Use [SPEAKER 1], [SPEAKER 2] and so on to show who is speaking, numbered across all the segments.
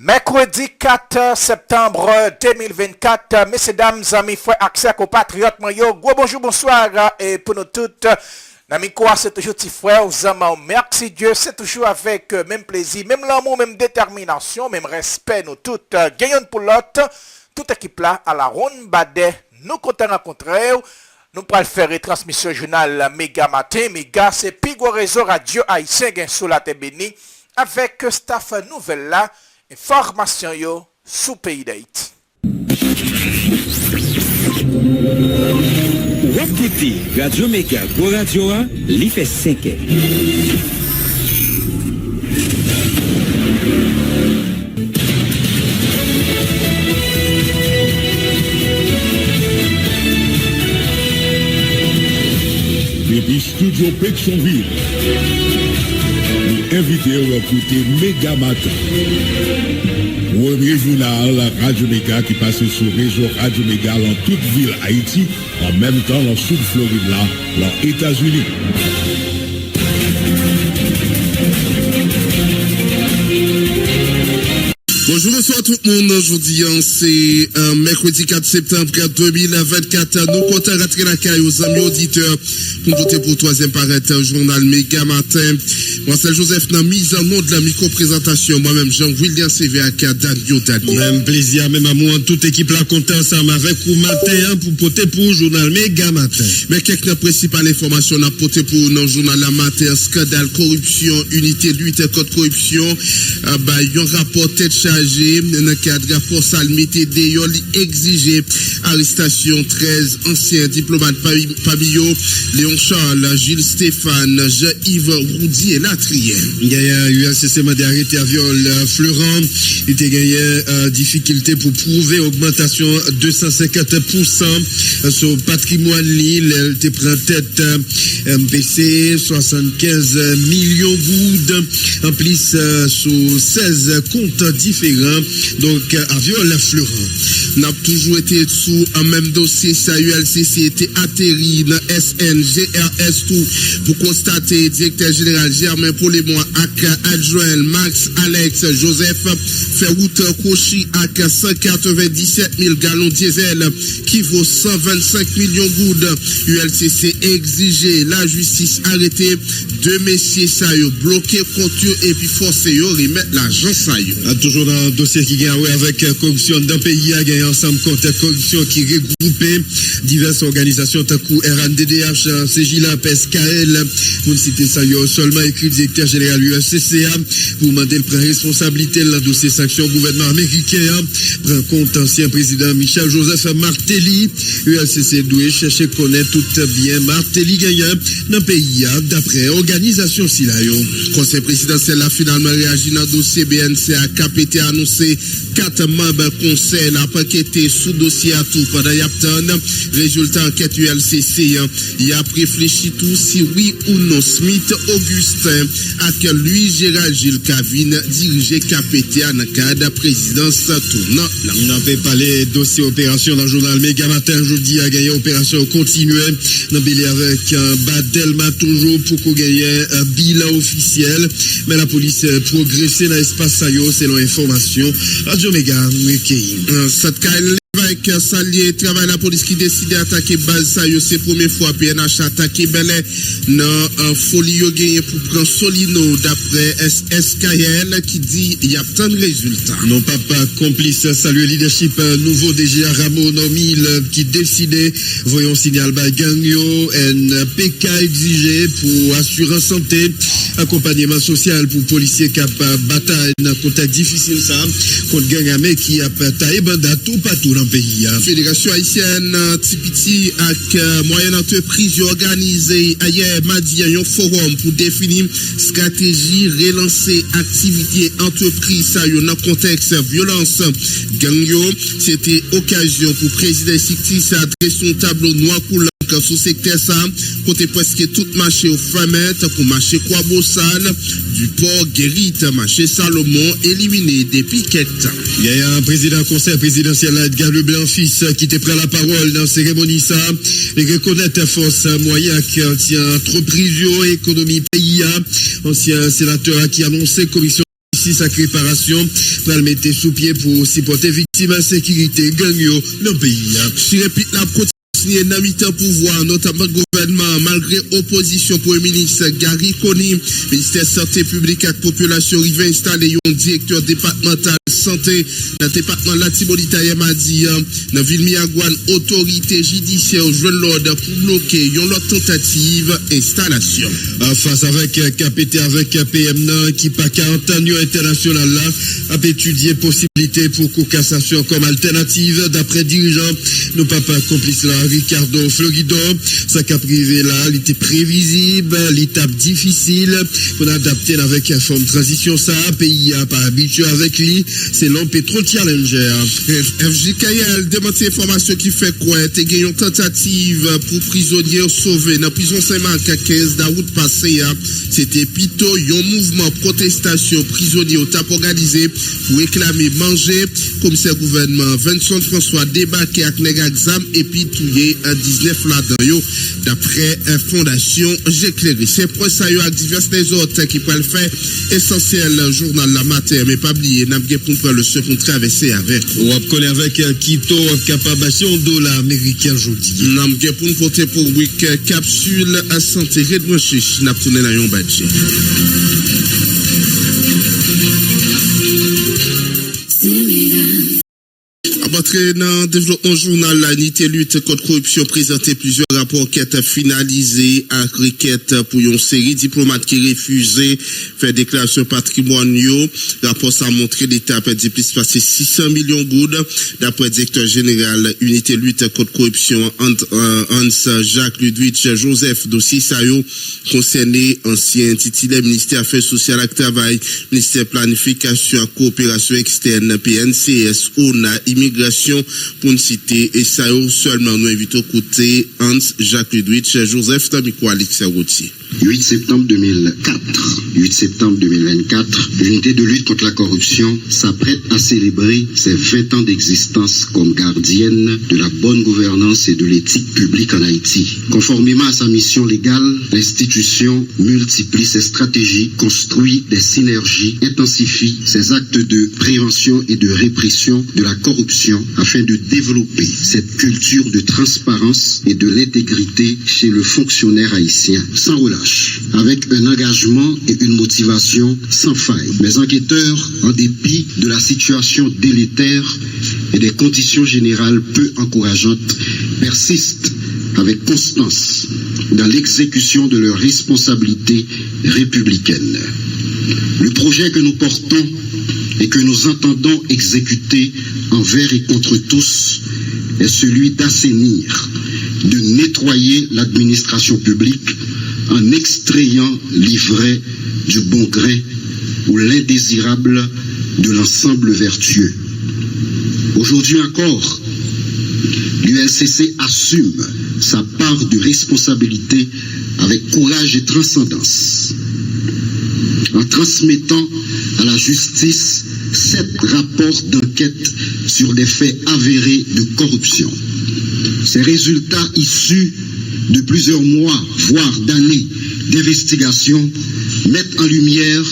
[SPEAKER 1] Mercredi 4 septembre 2024, messieurs, dames, amis, frères, accès compatriotes, gros bonjour, bonsoir, et pour nous toutes, Namikoa, c'est toujours petit frère, merci Dieu, c'est toujours avec même plaisir, même l'amour, même détermination, même respect, nous toutes, gagnons pour l'autre, toute équipe là, à la ronde badet, nous comptons rencontrer, nous pourrons faire retransmission journal Méga Matin, Méga, c'est Pigo Réseau Radio Haïtien, sur la béni, avec staff nouvelle là, information yo sous pays d'Haïti.
[SPEAKER 2] Wapkouti, Radio Méga, Go Radio 1, li fait 5 ans.
[SPEAKER 3] Depuis Studio Pétionville, nous invitons à écouter Méga Matin. Premier journal Radio Méga qui passe sur réseau Radio Méga dans toute ville Haïti, en même temps dans sud Floride là, dans les États-Unis.
[SPEAKER 4] Bonjour, bonsoir tout le monde. Aujourd'hui, c'est mercredi 4 septembre 2024. Nous comptons rentrer la caille aux amis auditeurs pour voter pour troisième paraître journal Méga Matin. Moi, c'est Joseph dans mise en nom de la micro-présentation. Moi-même, Jean-William CVAK, Daniel Dani.
[SPEAKER 5] Même plaisir, même à moi, toute équipe là content ensemble avec vous matin pour voter pour journal Méga Matin.
[SPEAKER 4] Mais quelques principales informations à porter pour le journal la matin, scandale, corruption, unité de lutte contre corruption, un rapport tête chargé, dans le cadre rapport Salmité Deyol, exigé arrestation 13 anciens diplomates Pabillot, Léon Charles, Gilles Stéphane, Jean-Yves Roudy et Latrier.
[SPEAKER 5] Il y a eu un système d'arrêté à viol Florent. Il y a eu difficulté pour prouver augmentation 250% sur patrimoine l'île. Elle te prend tête MPC 75 millions goudes en plus sur 16 comptes différents. Donc à viol Florent.
[SPEAKER 4] N'a toujours été sous un même dossier, ça ULCC était atterri dans SNGRS tout pour constater directeur général Germain Polémon avec adjoint Max Alex Joseph fait route Kochi avec 197 000 gallons diesel qui vaut 125 millions goudes. ULCC exigé la justice arrêter deux messieurs ça yo bloqué compte et puis forcé yo remettre l'argent ça yo.
[SPEAKER 5] Toujours dans un dossier qui gagne avec corruption dans le pays a gagné ensemble contre corruption qui regroupait diverses organisations tant que RNDDH, CJLA, PSKL, pour citer ça yo seulement écrit directeur général USCCA pour demander le prendre responsabilité dans le dossier sanctions gouvernement américain prend compte ancien président Michel Joseph Martelly. USCC doit chercher connaître tout bien Martelly gagnant dans le pays d'après organisation Silayo.
[SPEAKER 4] Conseil présidentiel a finalement réagi dans le dossier BNC à KPT annoncé 4 membres conseil la paqueté sous dossier à tout pendant Yapton. Résultat enquête ULCC il a réfléchi tout si oui ou non Smith Augustin avec lui Gérald Gilles Cavine dirigé KPT en cadre présidence tournant.
[SPEAKER 5] On n'a pas parlé dossier opération dans le journal Méga Matin jeudi a gagné opération continuée dans Bélé avec un Badelma toujours pour qu'on gagne un bilan officiel mais la police progressé dans l'espace Sayo selon information Radio Méga
[SPEAKER 4] cette avec Salier, travail la police qui décide d'attaquer base ça c'est première fois PNH attaqué Belé dans folie yo gagné pour prendre Solino d'après SSKL qui dit il y a tant de résultats.
[SPEAKER 5] Non papa complice saluer leadership nouveau DG Ramon Nomil qui décidé voyons signal by gangyo NPK exigé pour assurance santé accompagnement social pour policiers cap bataille dans contexte difficile ça contre gang armé qui a taillé banda tout partout dans pays.
[SPEAKER 4] Fédération haïtienne Tipiti avec moyenne entreprise organisée hier mardi un forum pour définir stratégie relancer activité entreprise ça dans contexte violence gang c'était occasion pour président Sikti s'adresser son tableau noir couleur sous secteur ça côté presque tout marché au Framet pour marché Croix-Bossal du port Guérite marché Salomon éliminé depuis quelques temps.
[SPEAKER 5] Il y a un président conseil présidentiel Edgar Leblanc-Fils qui te prend la parole dans la cérémonie ça et reconnaître force moyen qui tient entreprise économie pays ancien sénateur qui a annoncé commission justice et réparation pour le mettre sous pied pour supporter victimes à sécurité gang dans le pays.
[SPEAKER 4] Je répète la continuer dans mi-temps pouvoir, notamment gouvernement, malgré opposition pour le ministre Gary Conny, ministère santé publique et population rive installé un directeur départemental santé dans le département Latibonitaïa m'a dit dans ville Miagouane, autorité judiciaire joint l'ordre pour bloquer une autre tentative installation.
[SPEAKER 5] Face avec KPT avec PM qui pas 40 ans international là a étudié possibilité pour cassation comme alternative d'après dirigeant nos papa complice là Ricardo Florido ça qu'a privé là il était prévisible l'étape difficile pour adapter avec une forme de transition ça pays a pas habitué avec lui c'est l'homme pétrole challenger.
[SPEAKER 4] FJKL demande ces informations qui fait quoi t'es gagné une tentative pour prisonniers sauvés dans prison Saint-Marc à 15 d'août passé c'était plutôt un mouvement protestation prisonniers au tap organisé pour réclamer manger comme ce gouvernement Vincent François débarqué avec nèg exam et puis touyer à 19 là-dedans d'après fondation j'éclairé c'est pour ça yo avec divers les autres qui peuvent faire essentiel journal la matin mais pas oublier n'a pour prendre le second traverser avec
[SPEAKER 5] on connaît avec Quito capable $1 américain aujourd'hui
[SPEAKER 4] n'a pour nous porter pour week capsule à santé redbranché n'a tourné là yon badge. Après dans développement journal la unité lutte contre corruption présenté plusieurs rapports qui étaient finalisés à requête pour une série diplomates qui refusaient faire déclaration patrimoniaux. Rapport ça a montré l'État a perdu plus passer 600 millions de goudes d'après directeur général unité lutte contre corruption Hans Jacques Ludwig Joseph dossier Sayo concerné ancien titulaire ministère Affaires sociales et travail ministère planification et coopération externe PNCS ONA immigration pour une citer et ça seulement nous invitons côté Hans Jacques Ludwig Joseph Tamiko Alexia Routier.
[SPEAKER 6] 8 septembre 2024, l'unité de lutte contre la corruption s'apprête à célébrer ses 20 ans d'existence comme gardienne de la bonne gouvernance et de l'éthique publique en Haïti. Conformément à sa mission légale, l'institution multiplie ses stratégies, construit des synergies, intensifie ses actes de prévention et de répression de la corruption afin de développer cette culture de transparence et de l'intégrité chez le fonctionnaire haïtien, sans relâche, avec un engagement et une motivation sans faille. Les enquêteurs, en dépit de la situation délétère et des conditions générales peu encourageantes, persistent avec constance dans l'exécution de leurs responsabilités républicaines. Le projet que nous portons et que nous entendons exécuter envers et contre tous est celui d'assainir, de nettoyer l'administration publique en extrayant l'ivraie du bon grain ou l'indésirable de l'ensemble vertueux. Aujourd'hui encore, l'ULCC assume sa part de responsabilité avec courage et transcendance, en transmettant à la justice 7 rapports d'enquête sur des faits avérés de corruption. Ces résultats issus de plusieurs mois, voire d'années d'investigation, mettent en lumière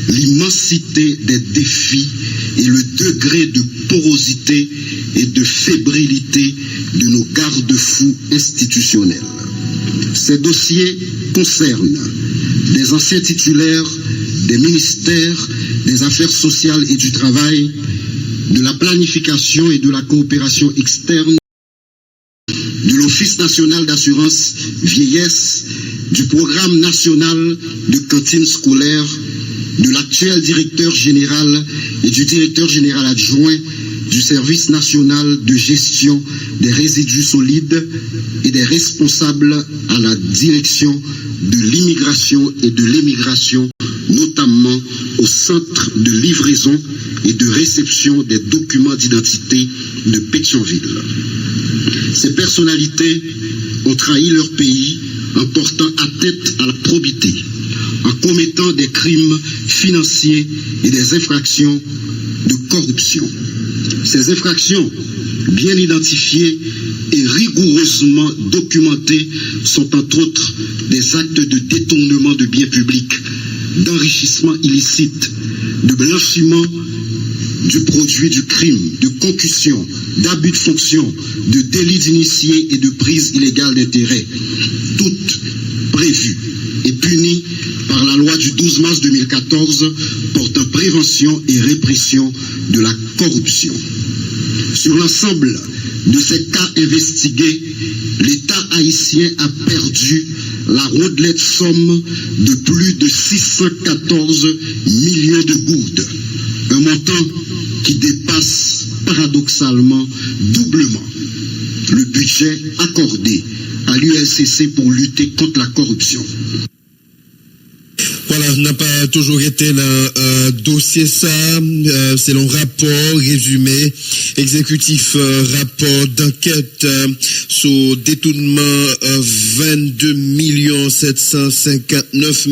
[SPEAKER 6] l'immensité des défis et le degré de porosité et de fébrilité de nos garde-fous institutionnels. Ces dossiers concernent des anciens titulaires des ministères des Affaires sociales et du Travail, de la planification et de la coopération externe, de l'Office national d'assurance vieillesse, du programme national de cantine scolaire, de l'actuel directeur général et du directeur général adjoint du service national de gestion des résidus solides et des responsables à la direction de l'immigration et de l'émigration, notamment au centre de livraison et de réception des documents d'identité de Pétionville. Ces personnalités ont trahi leur pays en portant atteinte à la probité, en commettant des crimes financiers et des infractions de corruption. Ces infractions, bien identifiées et rigoureusement documentées, sont entre autres des actes de détournement de biens publics, d'enrichissement illicite, de blanchiment du produit du crime, de concussion, d'abus de fonction, de délit d'initié et de prise illégale d'intérêt, toutes prévues et punies par la loi du 12 mars 2014 portant prévention et répression de la corruption. Sur l'ensemble de ces cas investigués, l'État haïtien a perdu la rondelette somme de plus de 614 millions de goudes, un montant qui dépasse paradoxalement doublement le budget accordé à l'ULCC pour lutter contre la corruption.
[SPEAKER 5] Voilà, n'a pas toujours été le dossier ça, selon rapport résumé exécutif, rapport d'enquête sur détournement 22 759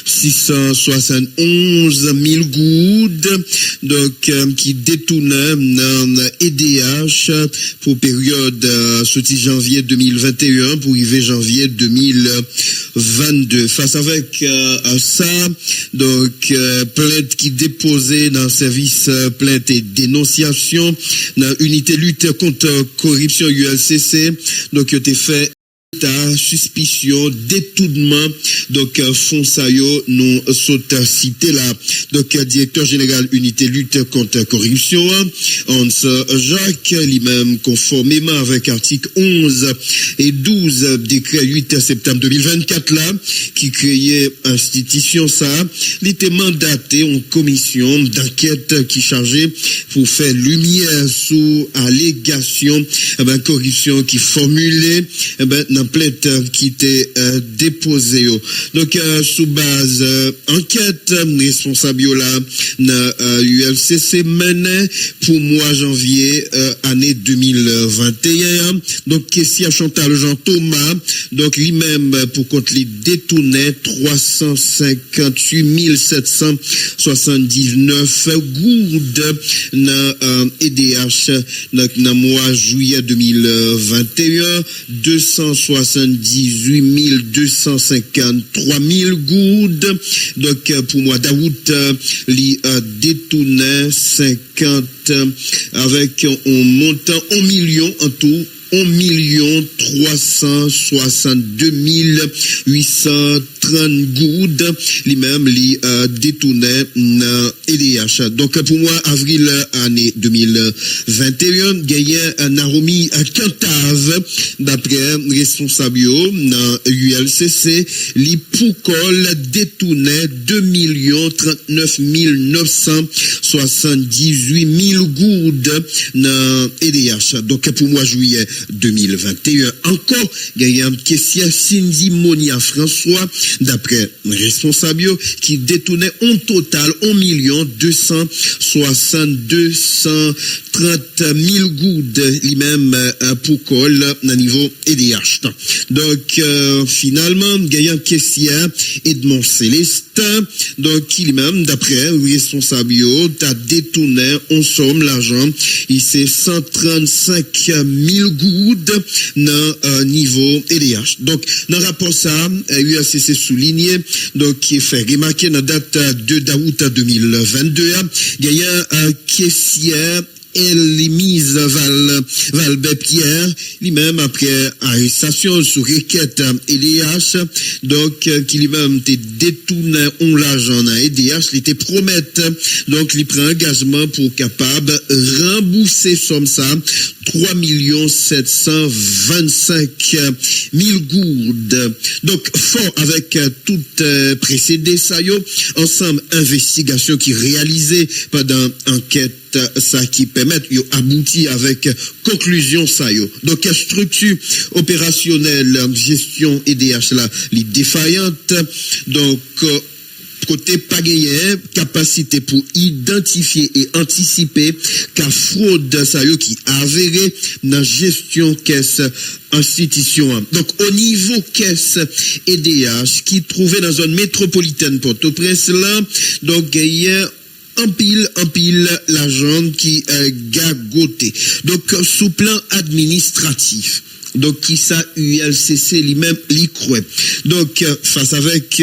[SPEAKER 5] 671 000 goudes, donc qui détournait EDH pour période sortie janvier 2021 pour arriver janvier 2022. Face avec ça, donc plainte qui déposée dans le service plainte et dénonciation dans unité lutte contre corruption ULCC, donc il a été fait suspicion détournement donc fonds sayo nous saute cité là donc directeur général unité lutte contre corruption Hans Jacques lui-même conformément avec article 11 et 12 décret 8 septembre 2024 là qui créait institution ça il était mandaté en commission d'enquête qui chargeait pour faire lumière sur allégation corruption qui formulait plainte qui était déposée. Donc, sous base enquête, responsable là, ULCC menait pour mois janvier année 2021. Donc, Kessia Chantal Jean Thomas, donc lui-même pour compte lui détournait 358 779 goudes dans EDH dans mois juillet 2021, 278 253 000 goudes. Donc, pour mois d'août, il détourné 50 avec un montant 1 million en tout. 1 362 830 goudes, lui-même, lui détournait EDH. Donc, pour moi, avril année 2021, gagné Naomi Cantave, d'après responsable dans ULCC, li Poucol détournait 2 39 978 000 goudes dans EDH. Donc, pour moi, juillet 2021. Encore, il y a une question Cindy Monia François, d'après responsable, qui détournait en total 1 262 130 000 goudes, lui-même pour col, à niveau EDH. Donc, finalement, il y a une question Edmond Célestin, donc, qui lui-même, d'après responsable, a détourné en somme l'argent, il s'est 135 000 goudes dans niveau EDH. Donc, dans le rapport ça, ULCC souligné, donc, qui est fait remarquer dans la date 2 août 2022, il y a un caissier Elimise Valbert Pierre, lui-même après arrestation sous requête EDH, donc qui lui-même était détourné en l'argent à EDH, il était promette, donc il prend engagement pour capable rembourser somme ça 3 725 000 goudes. Donc fort avec toute précédé ça yo, ensemble investigation qui réalisée pendant enquête ça qui permet d'aboutir avec conclusion ça yo. Donc structure opérationnelle gestion EDH là les défaillante, donc côté pas gagné capacité pour identifier et anticiper qu'à fraude ça yo qui avéré dans gestion caisse institution. Donc au niveau caisse EDH qui trouvait dans zone métropolitaine Port-au-Prince là, donc gagné en pile l'argent qui gagoté. Donc sous plan administratif, donc qui ça ULCC lui-même l'y croit. Donc face avec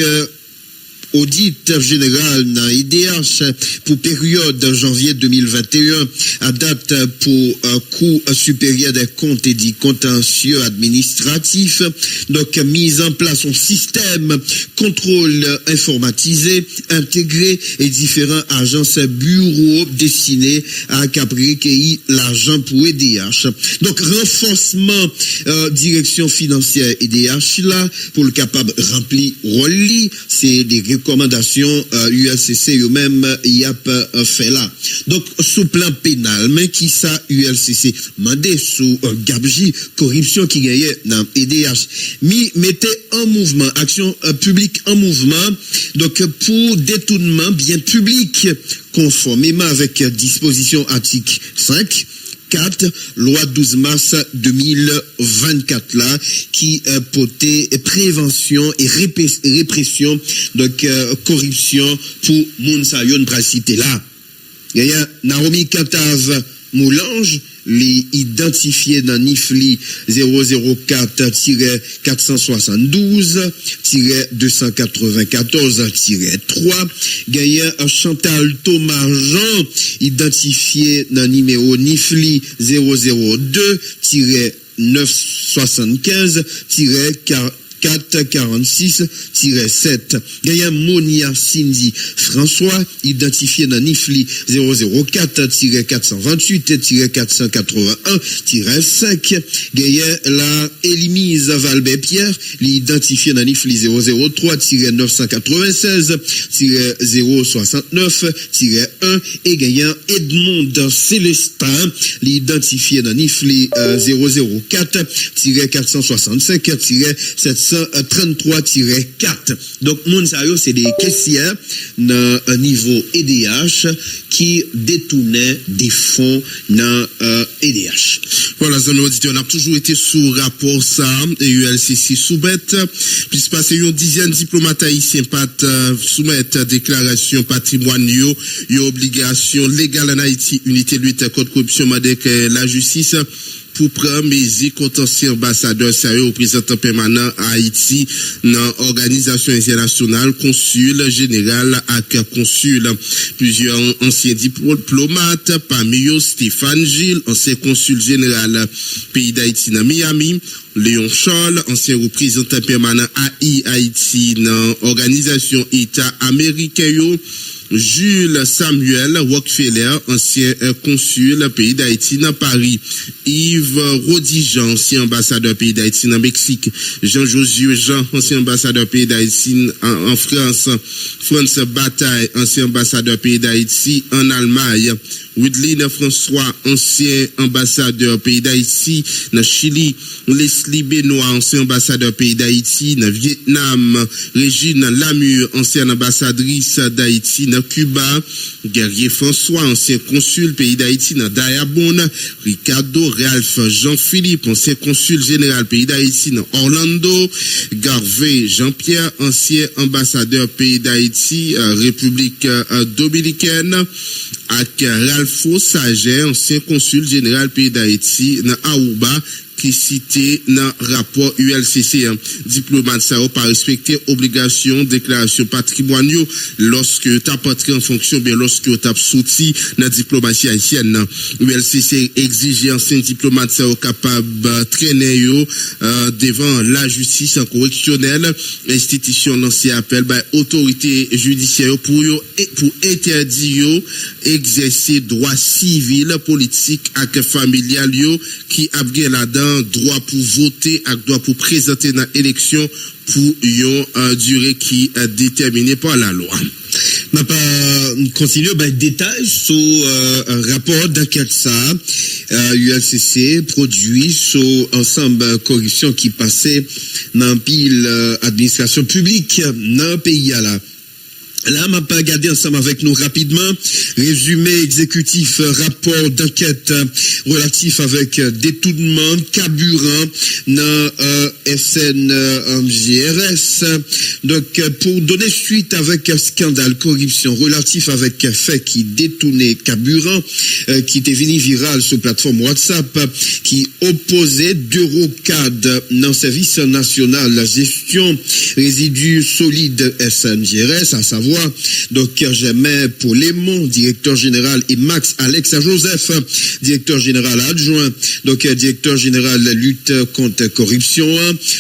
[SPEAKER 5] audit général dans IDH pour période janvier 2021 à date pour coût supérieur des comptes et des contentieux administratifs. Donc, mise en place un système contrôle informatisé, intégré et différents agences bureaux destinés à recueillir l'argent pour EDH. Donc, renforcement direction financière EDH là pour le capable remplir rôle, c'est des recommandations ULCC eux-mêmes y a fait là. Donc, sous plan pénal, mais qui ça ULCC mandé sous Gabji, corruption qui gagnait dans EDH. Mettez en mouvement, action publique en mouvement, donc pour détournement bien public, conformément avec disposition article 5, 4, loi 12 mars 2024 là, qui portait prévention et répression, donc corruption pour Mounsayon Bracité là. Il y a Naomi Katav Moulange, les identifiés dans NIFLI 004-294-294-3. Gagnant Chantal Thomas Jean, identifié dans numéro NIFLI 002-975-446-7. Gagnant Monia Cindy François, identifié dans NIFLI 004-428-481-5. Gagnant la Élimise Valbert Pierre, l'identifié dans NIFLI 003-993-069-1 et gagnant Edmond Célestin, l'identifié dans NIFLI 004-465-733-4. Donc, Mounsayo, c'est des caissières dans un niveau EDH qui détournaient des fonds dans EDH.
[SPEAKER 4] Voilà, zone auditeur, on a toujours été sous rapport ça, et ULCC soumette, puis passer une dizaine de diplomates haïtiens soumettre déclaration patrimoine yo obligation légale en Haïti, unité lutte contre corruption, avec la justice, pour prendre mesures contre ancien ambassadeur sérieux représentant permanent à Haïti dans l'organisation internationale, consul général et consul. Plusieurs anciens diplomates, parmi eux Stéphane Gilles, ancien consul général pays d'Haïti dans Miami, Léon Charles, ancien représentant permanent à Haïti dans l'organisation État américain, Jules Samuel Rockefeller, ancien consul pays d'Haïti dans Paris, Yves Rodijan, ancien ambassadeur pays d'Haïti dans Mexique, Jean-Josué Jean, ancien ambassadeur pays d'Haïti en France, France Bataille, ancien ambassadeur pays d'Haïti en Allemagne, Widline François, ancien ambassadeur pays d'Haïti dans Chili, Leslie Benoît, ancien ambassadeur pays d'Haïti dans Vietnam, Régine Lamure, ancienne ambassadrice d'Haïti dans Cuba, Guerrier François, ancien consul pays d'Haïti dans Dayabon, Ricardo Ralph Jean-Philippe, ancien consul général pays d'Haïti dans Orlando, Garvey Jean-Pierre, ancien ambassadeur pays d'Haïti, République dominicaine, avec Ralpho Sager, ancien consul général pays d'Haïti dans Aruba, qui cité dans rapport ULCC. Diplomate ça pas respecter obligation déclaration patrimoine lorsque tu as entré en fonction, bien lorsque tu as sorti dans diplomatie haïtienne. ULCC exige ancien diplomate ça capable traîner devant la justice correctionnelle, institution lancé appel by autorité judiciaire pour interdire exercer droit civil, politique et familial qui a là-dedans droit pour voter et droit pour présenter dans l'élection pour une durée qui est déterminée par la loi.
[SPEAKER 5] n'a pas continué détail sur un rapport d'enquête ça ULCC produit sur ensemble corruption qui passait dans pile administration publique dans le pays là. Là, m'a pas regardé ensemble avec nous rapidement. Résumé exécutif, rapport d'enquête relatif avec détournement carburant dans SNGRS. Donc, pour donner suite avec un scandale corruption relatif avec fait qui détournait carburant, qui était venu viral sur plateforme WhatsApp, qui opposait d'Eurocad dans le service national la gestion résidus solides SNGRS, à savoir Dr. Germain Paulémon, directeur général, et Max Alex Joseph, directeur général adjoint, donc directeur général de lutte contre corruption,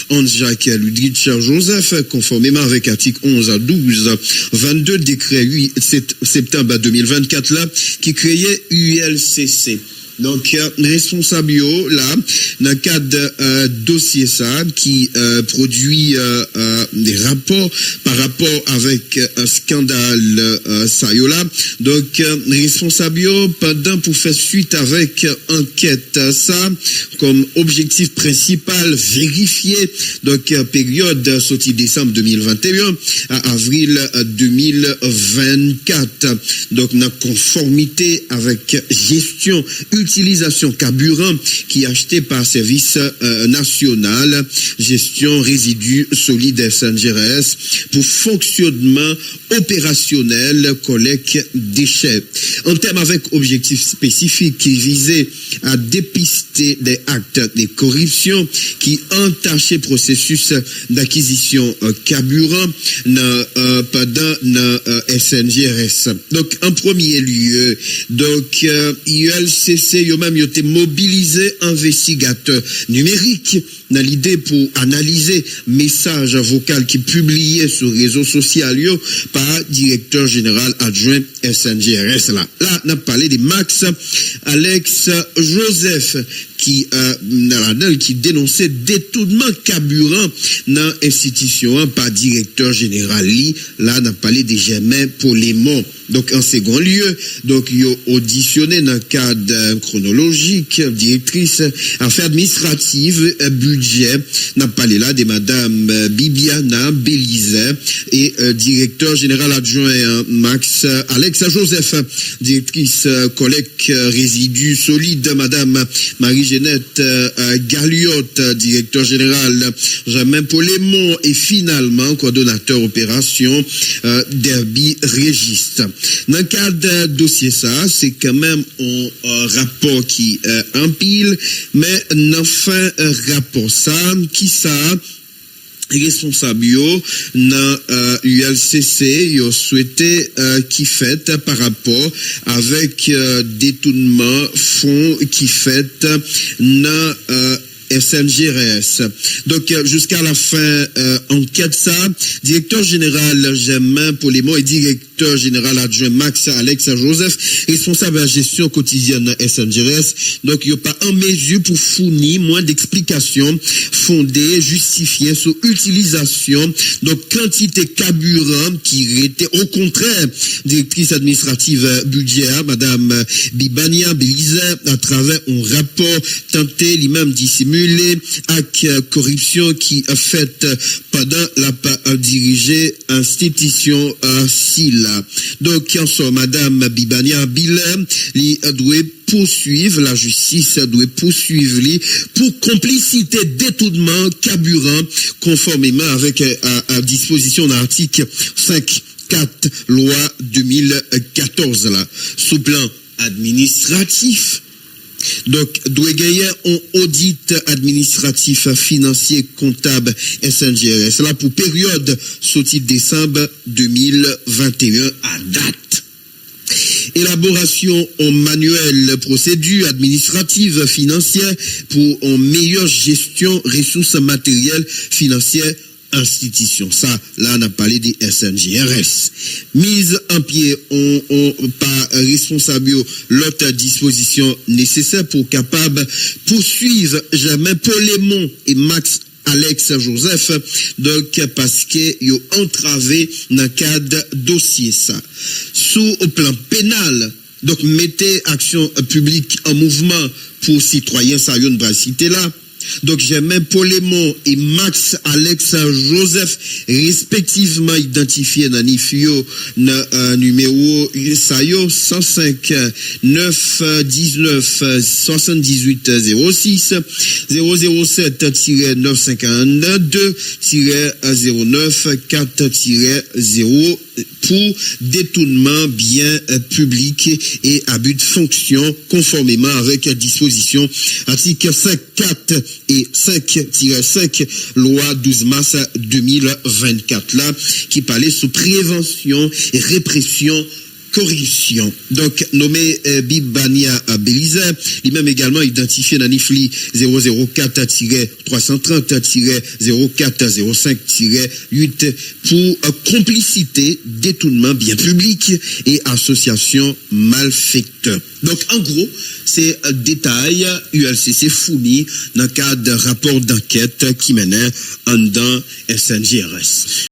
[SPEAKER 5] Hans-Jacques Ludwig Joseph, conformément avec article 11 à 12, 22 décret 8 septembre 2024 là, qui créait ULCC. Donc, responsable là, dans le cadre de dossier ça, qui produit des rapports par rapport avec un scandale ça là. Donc, responsable pendant pour faire suite avec enquête ça, comme objectif principal vérifier, donc période sortie décembre 2021 à avril 2024. Donc, dans conformité avec gestion utilisation carburant qui est acheté par service national gestion résidus solides SNGRS pour fonctionnement opérationnel collecte déchets. En termes avec objectif spécifique qui visait à dépister des actes de corruption qui entachaient processus d'acquisition carburant pendant SNGRS. Donc en premier lieu, donc ULCC yo-même yo été mobilisé investigateur numérique dans l'idée pour analyser message vocal qui publié sur réseaux sociaux par directeur général adjoint SNGRS là. Là, on a parlé de Max Alex Joseph qui qui dénonçait détournement carburant dans l'institution par directeur général là on a parlé de Germain Paulémon. Donc en second lieu, donc yo auditionné dans le cadre chronologique directrice affaires administratives budget n'a parlé là de madame Bibiana Bélizet et directeur général adjoint Max Alex Joseph, directrice collecte résidus solides madame Marie-Jeannette Galiotte, directeur général Germain Paulémon et finalement coordonnateur opération Derby Régiste. Dans le cadre de dossier ça, c'est quand même un rapport qui empile, mais enfin un rapport ça, qui ça responsable dans ULCC yo souhaité qui fait par rapport avec détournement fonds qui fait dans SNGRS. Donc, jusqu'à la fin, enquête ça, directeur général Germain Paulémon et directeur général adjoint Max Alex Joseph, responsable de la gestion quotidienne de SNGRS. Donc, il n'y a pas en mesure pour fournir moins d'explications fondées, justifiées sur utilisation, donc quantité carburant qui était au contraire directrice administrative budgétaire, madame Bibania Bélizet, à travers un rapport tenté lui-même dissimuler avec corruption qui a fait pendant la dirigée institution SILA. Donc, en soit madame Bibania Bilem, li doit poursuivre, la justice doit poursuivre pour complicité détournement carburant conformément avec à disposition de l'article 5.4 loi 2014 là. Sous plan administratif, donc, doit gagner un audit administratif, financier, comptable, SNGRS, là, pour période sortie décembre 2021 à date. Élaboration en manuel procédure administrative financière pour une meilleure gestion ressources matérielles financières institution. Ça, là, on a parlé des SNGRS. Mise en pied par responsable l'autre disposition nécessaire pour capable poursuivre Germain Paulémon et Max Alex Joseph, donc parce que ils ont entravé dans le cadre dossier ça. Sous au plan pénal, donc mettez action publique en mouvement pour citoyens ça yon bra cité là. Donc, Germain Polémon et Max Alex Joseph, respectivement identifiés dans l'IFIO, numéro SAYO 105 9 19 78 06 007 952 09 4 0 pour détournement bien public et abus de fonction conformément avec disposition article 5.4 et 5-5 loi 12 mars 2024 là qui parlait sous prévention et répression corruption. Donc, nommé Bibania Belize, lui-même également identifié dans l'IFLI 004-330-0405-8 pour complicité, détournement bien public et association malfaiteur. Donc, en gros, c'est un détail ULCC fourni dans le cadre d'un rapport d'enquête qui menait en dans SNGRS.